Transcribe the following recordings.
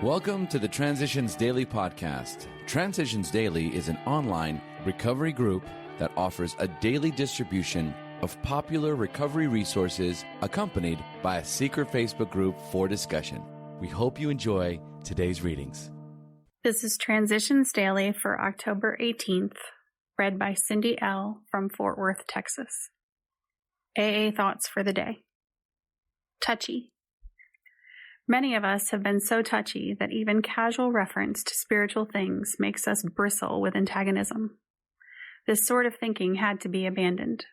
Welcome to the Transitions Daily podcast. Transitions Daily is an online recovery group that offers a daily distribution of popular recovery resources accompanied by a secret Facebook group for discussion. We hope you enjoy today's readings. This is Transitions Daily for October 18th, read by Cindy L. from Fort Worth, Texas. AA Thoughts for the Day. Touchy. Many of us have been so touchy that even casual reference to spiritual things makes us bristle with antagonism. This sort of thinking had to be abandoned.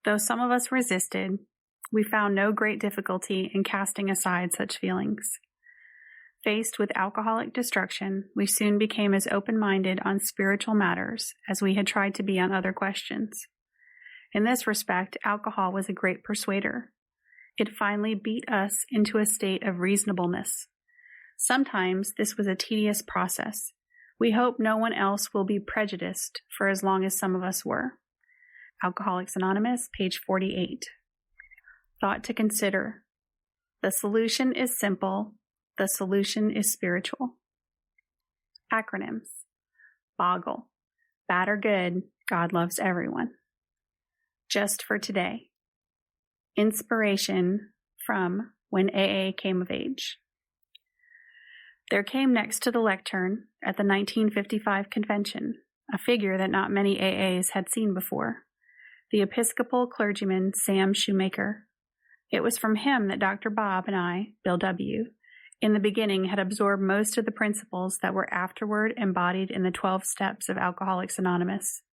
Though some of us resisted, we found no great difficulty in casting aside such feelings. Faced with alcoholic destruction, we soon became as open-minded on spiritual matters as we had tried to be on other questions. In this respect, alcohol was a great persuader. It finally beat us into a state of reasonableness. Sometimes this was a tedious process. We hope no one else will be prejudiced for as long as some of us were. Alcoholics Anonymous, page 48. Thought to consider. The solution is simple. The solution is spiritual. Acronyms. BOGGLE. Bad or good, God loves everyone. Just for today. Inspiration from When AA Came of Age. There came next to the lectern at the 1955 convention a figure that not many AAs had seen before, the Episcopal clergyman Sam Shoemaker. It was from him that Dr. Bob and I, Bill W., in the beginning had absorbed most of the principles that were afterward embodied in the 12 steps of Alcoholics Anonymous,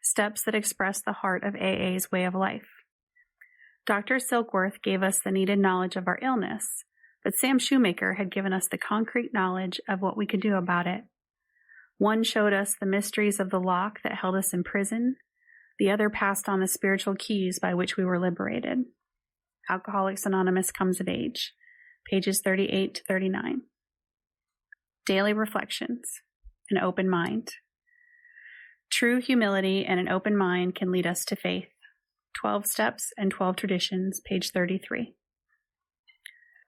steps that express the heart of AA's way of life. Dr. Silkworth gave us the needed knowledge of our illness, but Sam Shoemaker had given us the concrete knowledge of what we could do about it. One showed us the mysteries of the lock that held us in prison. The other passed on the spiritual keys by which we were liberated. Alcoholics Anonymous Comes of Age, pages 38 to 39. Daily Reflections. An open mind. True humility and an open mind can lead us to faith. 12 Steps and 12 Traditions, page 33.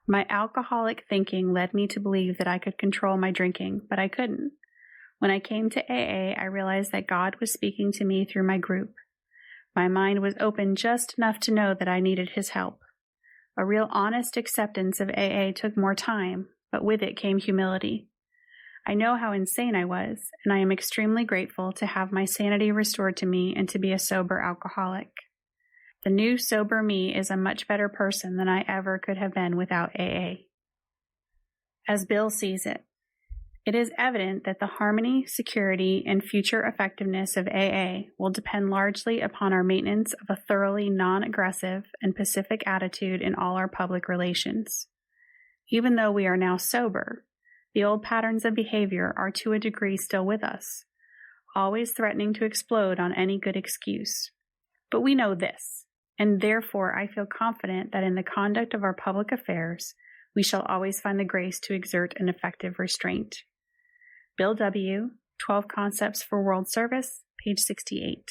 My alcoholic thinking led me to believe that I could control my drinking, but I couldn't. When I came to AA, I realized that God was speaking to me through my group. My mind was open just enough to know that I needed His help. A real honest acceptance of AA took more time, but with it came humility. I know how insane I was, and I am extremely grateful to have my sanity restored to me and to be a sober alcoholic. The new sober me is a much better person than I ever could have been without AA. As Bill sees it, it is evident that the harmony, security, and future effectiveness of AA will depend largely upon our maintenance of a thoroughly non-aggressive and pacific attitude in all our public relations. Even though we are now sober, the old patterns of behavior are to a degree still with us, always threatening to explode on any good excuse. But we know this. And therefore, I feel confident that in the conduct of our public affairs, we shall always find the grace to exert an effective restraint. Bill W., 12 Concepts for World Service, page 68.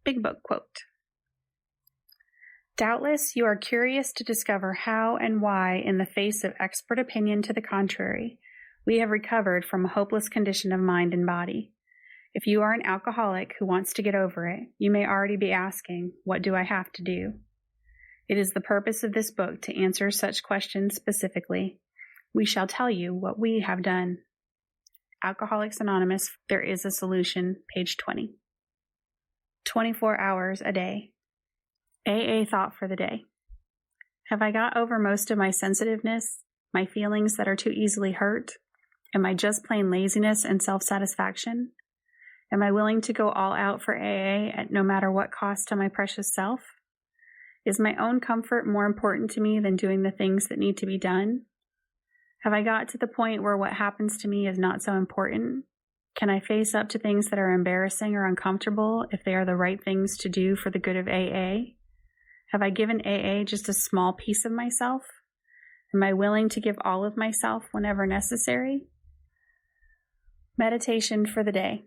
Big Book Quote. Doubtless you are curious to discover how and why, in the face of expert opinion to the contrary, we have recovered from a hopeless condition of mind and body. If you are an alcoholic who wants to get over it, you may already be asking, what do I have to do? It is the purpose of this book to answer such questions specifically. We shall tell you what we have done. Alcoholics Anonymous, There is a Solution, page 20. 24 hours a day. AA Thought for the Day. Have I got over most of my sensitiveness, my feelings that are too easily hurt? Am I just plain laziness and self-satisfaction? Am I willing to go all out for AA at no matter what cost to my precious self? Is my own comfort more important to me than doing the things that need to be done? Have I got to the point where what happens to me is not so important? Can I face up to things that are embarrassing or uncomfortable if they are the right things to do for the good of AA? Have I given AA just a small piece of myself? Am I willing to give all of myself whenever necessary? Meditation for the day.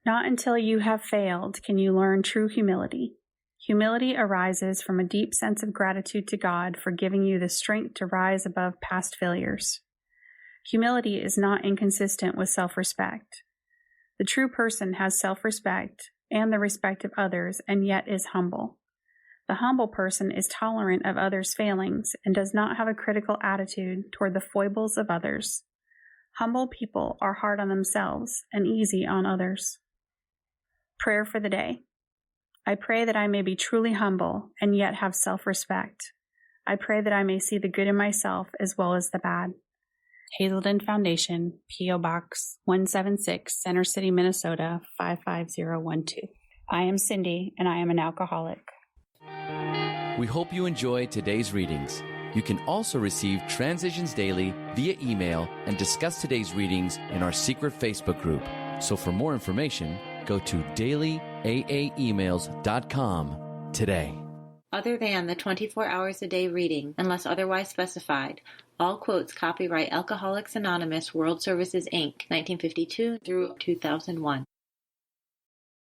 Not until you have failed can you learn true humility. Humility arises from a deep sense of gratitude to God for giving you the strength to rise above past failures. Humility is not inconsistent with self-respect. The true person has self-respect and the respect of others, and yet is humble. The humble person is tolerant of others' failings and does not have a critical attitude toward the foibles of others. Humble people are hard on themselves and easy on others. Prayer for the day. I pray that I may be truly humble and yet have self-respect. I pray that I may see the good in myself as well as the bad. Hazelden Foundation, P.O. Box 176, Center City, Minnesota 55012. I am Cindy, and I am an alcoholic. We hope you enjoyed today's readings. You can also receive Transitions Daily via email and discuss today's readings in our secret Facebook group. So for more information, go to dailyaaemails.com today. Other than the 24 hours a day reading, unless otherwise specified, all quotes copyright Alcoholics Anonymous World Services, Inc., 1952 through 2001.